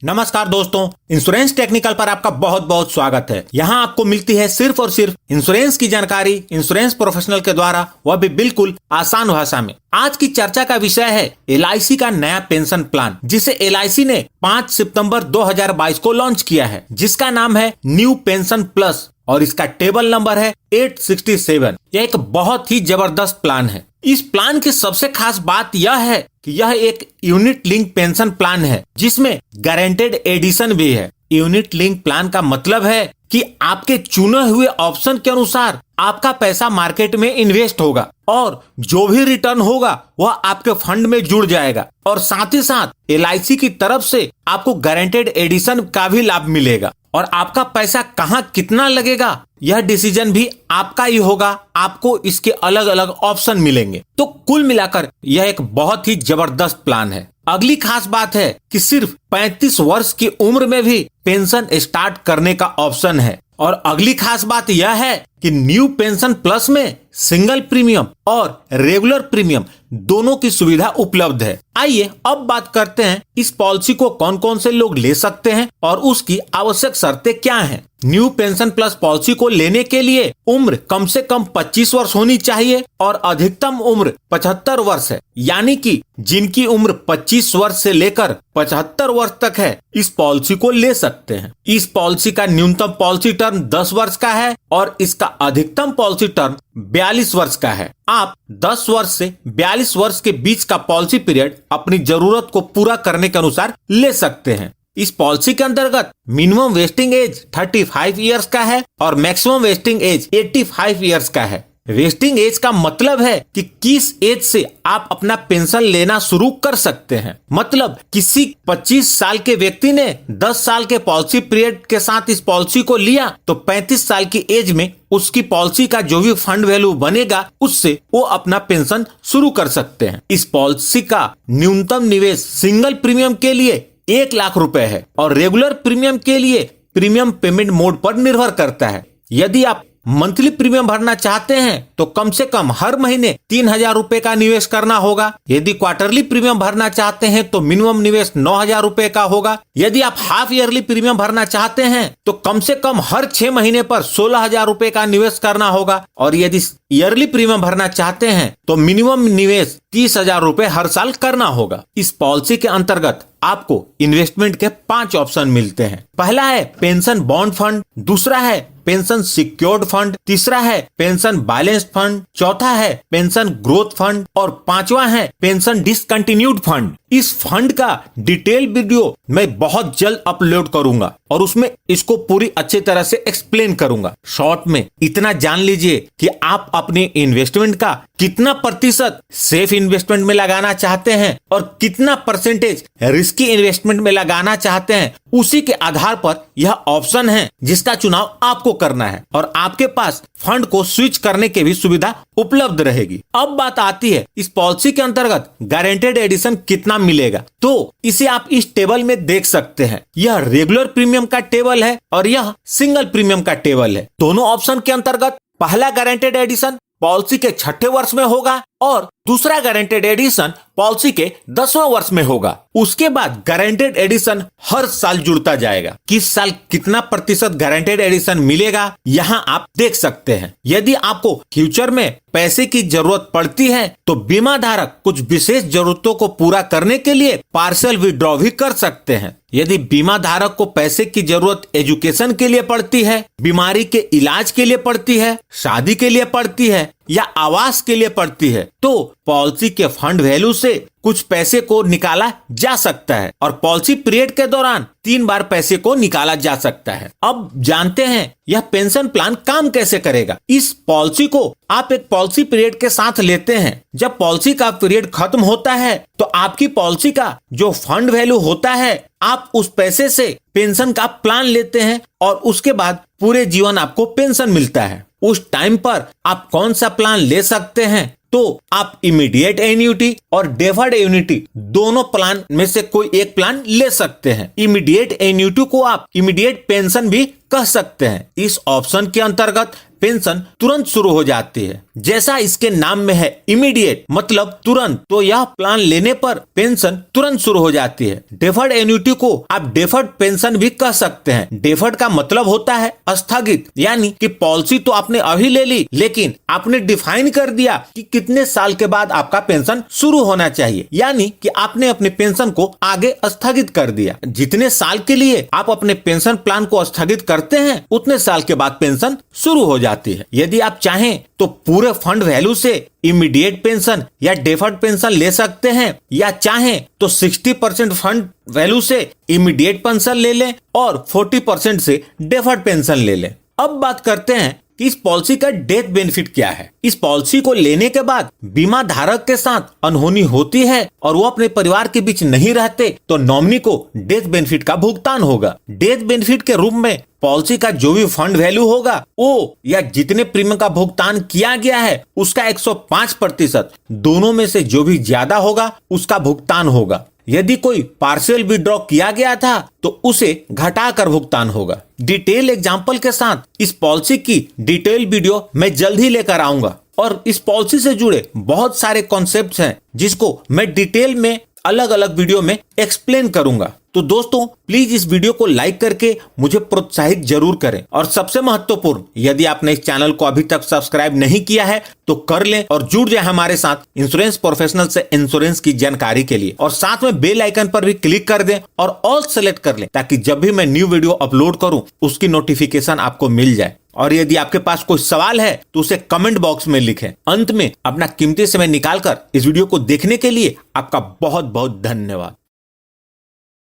नमस्कार दोस्तों, insurance technical पर आपका बहुत बहुत स्वागत है। यहाँ आपको मिलती है सिर्फ और सिर्फ इंश्योरेंस की जानकारी इंश्योरेंस प्रोफेशनल के द्वारा, वह भी बिल्कुल आसान भाषा में। आज की चर्चा का विषय है LIC का नया पेंशन प्लान, जिसे LIC ने 5 सितंबर 2022 को लॉन्च किया है, जिसका नाम है न्यू पेंशन प्लस और इसका टेबल नंबर है 867। यह एक बहुत ही जबरदस्त प्लान है। इस प्लान की सबसे खास बात यह है कि यह एक यूनिट लिंक पेंशन प्लान है, जिसमें गारंटेड एडिशन भी है। यूनिट लिंक प्लान का मतलब है कि आपके चुने हुए ऑप्शन के अनुसार आपका पैसा मार्केट में इन्वेस्ट होगा और जो भी रिटर्न होगा वह आपके फंड में जुड़ जाएगा, और साथ ही साथ LIC की तरफ से आपको गारंटेड एडिशन का भी लाभ मिलेगा। और आपका पैसा कहाँ कितना लगेगा यह डिसीजन भी आपका ही होगा। आपको इसके अलग अलग ऑप्शन मिलेंगे। तो कुल मिलाकर यह एक बहुत ही जबरदस्त प्लान है। अगली खास बात है कि सिर्फ 35 वर्ष की उम्र में भी पेंशन स्टार्ट करने का ऑप्शन है। और अगली खास बात यह है कि न्यू पेंशन प्लस में सिंगल प्रीमियम और रेगुलर प्रीमियम दोनों की सुविधा उपलब्ध है। आइए अब बात करते हैं इस पॉलिसी को कौन कौन से लोग ले सकते हैं और उसकी आवश्यक शर्तें क्या हैं। न्यू पेंशन प्लस पॉलिसी को लेने के लिए उम्र कम से कम 25 वर्ष होनी चाहिए और अधिकतम उम्र 75 वर्ष है। यानी कि जिनकी उम्र 25 वर्ष से लेकर 75 वर्ष तक है, इस पॉलिसी को ले सकते हैं। इस पॉलिसी का न्यूनतम पॉलिसी टर्म 10 वर्ष का है और इसका अधिकतम पॉलिसी टर्म 42 वर्ष का है। आप 10 वर्ष से 42 वर्ष के बीच का पॉलिसी पीरियड अपनी जरूरत को पूरा करने के अनुसार ले सकते हैं। इस पॉलिसी के अंतर्गत मिनिमम वेस्टिंग एज 35 इयर्स का है और मैक्सिमम वेस्टिंग एज 85 इयर्स का है। वेस्टिंग एज का मतलब है कि किस एज से आप अपना पेंशन लेना शुरू कर सकते हैं। मतलब किसी 25 साल के व्यक्ति ने 10 साल के पॉलिसी पीरियड के साथ इस पॉलिसी को लिया तो 35 साल की एज में उसकी पॉलिसी का जो भी फंड वैल्यू बनेगा उससे वो अपना पेंशन शुरू कर सकते हैं। इस पॉलिसी का न्यूनतम निवेश सिंगल प्रीमियम के लिए 1 लाख रुपए है और रेगुलर प्रीमियम के लिए प्रीमियम पेमेंट मोड पर निर्भर करता है। यदि आप मंथली प्रीमियम भरना चाहते हैं तो कम से कम हर महीने 3000 रुपए का निवेश करना होगा। यदि क्वार्टरली प्रीमियम भरना चाहते हैं तो मिनिमम निवेश 9000 रुपए का होगा। यदि आप हाफ ईयरली प्रीमियम भरना चाहते हैं तो कम से कम हर 6 महीने पर 16000 रुपए का निवेश करना होगा। और यदि ईयरली प्रीमियम भरना चाहते हैं तो मिनिमम निवेश 30,000 रुपए हर साल करना होगा। इस पॉलिसी के अंतर्गत आपको इन्वेस्टमेंट के 5 ऑप्शन मिलते हैं। पहला है पेंशन बॉन्ड फंड, दूसरा है पेंशन सिक्योर्ड फंड, तीसरा है पेंशन बैलेंस्ड फंड, चौथा है पेंशन ग्रोथ फंड और पांचवा है पेंशन डिसकंटिन्यूड फंड। इस फंड का डिटेल वीडियो मैं बहुत जल्द अपलोड करूंगा और उसमें इसको पूरी अच्छी तरह से एक्सप्लेन करूंगा। शॉर्ट में इतना जान लीजिए कि आप अपने इन्वेस्टमेंट का कितना प्रतिशत सेफ इन्वेस्टमेंट में लगाना चाहते हैं और कितना परसेंटेज रिस्की इन्वेस्टमेंट में लगाना चाहते हैं। उसी के आधार पर यह ऑप्शन है जिसका चुनाव आपको करना है और आपके पास फंड को स्विच करने की भी सुविधा उपलब्ध रहेगी। अब बात आती है इस पॉलिसी के अंतर्गत गारंटेड एडिशन कितना मिलेगा। तो इसे आप इस टेबल में देख सकते हैं। यह रेगुलर प्रीमियम का टेबल है और यह सिंगल प्रीमियम का टेबल है। दोनों ऑप्शन के अंतर्गत पहला गारंटेड एडिशन पॉलिसी के 6ठे वर्ष में होगा और दूसरा गारंटेड एडिशन पॉलिसी के 10वें वर्ष में होगा। उसके बाद गारंटेड एडिशन हर साल जुड़ता जाएगा। किस साल कितना प्रतिशत गारंटेड एडिशन मिलेगा यहाँ आप देख सकते हैं। यदि आपको फ्यूचर में पैसे की जरूरत पड़ती है तो बीमा धारक कुछ विशेष जरूरतों को पूरा करने के लिए पार्शियल विड्रॉ भी कर सकते हैं। यदि बीमा धारक को पैसे की जरूरत एजुकेशन के लिए पड़ती है, बीमारी के इलाज के लिए पड़ती है, शादी के लिए पड़ती है या आवास के लिए पड़ती है, तो पॉलिसी के फंड वैल्यू से कुछ पैसे को निकाला जा सकता है और पॉलिसी पीरियड के दौरान 3 बार पैसे को निकाला जा सकता है। अब जानते हैं यह पेंशन प्लान काम कैसे करेगा। इस पॉलिसी को आप एक पॉलिसी पीरियड के साथ लेते हैं। जब पॉलिसी का पीरियड खत्म होता है तो आपकी पॉलिसी का जो फंड वैल्यू होता है आप उस पैसे से पेंशन का प्लान लेते हैं और उसके बाद पूरे जीवन आपको पेंशन मिलता है। उस टाइम पर आप कौन सा प्लान ले सकते हैं तो आप इमीडिएट एन्युटी और डेफर्ड एन्युटी दोनों प्लान में से कोई एक प्लान ले सकते हैं। इमीडिएट एन्युटी को आप इमीडिएट पेंशन भी कह सकते हैं। इस ऑप्शन के अंतर्गत पेंशन तुरंत शुरू हो जाती है। जैसा इसके नाम में है इमीडिएट मतलब तुरंत, तो यह प्लान लेने पर पेंशन तुरंत शुरू हो जाती है। डेफर्ड एन्युटी को आप डेफर्ड पेंशन भी कह सकते हैं। डेफर्ड का मतलब होता है स्थगित, यानी कि पॉलिसी तो आपने अभी ले ली, लेकिन आपने डिफाइन कर दिया कि कितने साल के बाद आपका पेंशन शुरू होना चाहिए, यानी कि आपने अपने पेंशन को आगे स्थगित कर दिया। जितने साल के लिए आप अपने पेंशन प्लान को स्थगित करते हैं, उतने साल के बाद पेंशन शुरू हो जाती है। यदि आप चाहें तो पूरे फंड वैल्यू से इमीडिएट पेंशन या डेफर्ड पेंशन ले सकते हैं, या चाहें तो 60% फंड वैल्यू से इमीडिएट पेंशन ले लें और 40% से डेफर्ड पेंशन ले लें। अब बात करते हैं कि इस पॉलिसी का डेथ बेनिफिट क्या है। इस पॉलिसी को लेने के बाद बीमा धारक के साथ अनहोनी होती है और वो अपने परिवार के बीच नहीं रहते, तो नॉमिनी को डेथ बेनिफिट का भुगतान होगा। डेथ बेनिफिट के रूप में पॉलिसी का जो भी फंड वैल्यू होगा वो या जितने प्रीमियम का भुगतान किया गया है उसका 105%, दोनों में से जो भी ज्यादा होगा उसका भुगतान होगा। यदि कोई पार्शियल विड्रॉ किया गया था तो उसे घटाकर भुगतान होगा। डिटेल एग्जाम्पल के साथ इस पॉलिसी की डिटेल वीडियो मैं जल्द ही लेकर आऊंगा और इस पॉलिसी से जुड़े बहुत सारे कॉन्सेप्ट्स हैं जिसको मैं डिटेल में अलग अलग वीडियो में एक्सप्लेन करूंगा। तो दोस्तों प्लीज इस वीडियो को लाइक करके मुझे प्रोत्साहित जरूर करें, और सबसे महत्वपूर्ण, यदि आपने इस चैनल को अभी तक सब्सक्राइब नहीं किया है तो कर लें और जुड़ जाए हमारे साथ इंश्योरेंस प्रोफेशनल से इंश्योरेंस की जानकारी के लिए, और साथ में बेल आइकन पर भी क्लिक कर दें और ऑल सेलेक्ट कर लें ताकि जब भी मैं न्यू वीडियो अपलोड करूं उसकी नोटिफिकेशन आपको मिल जाए। और यदि आपके पास कोई सवाल है तो उसे कमेंट बॉक्स में लिखें। अंत में अपना कीमती समय निकालकर इस वीडियो को देखने के लिए आपका बहुत बहुत धन्यवाद।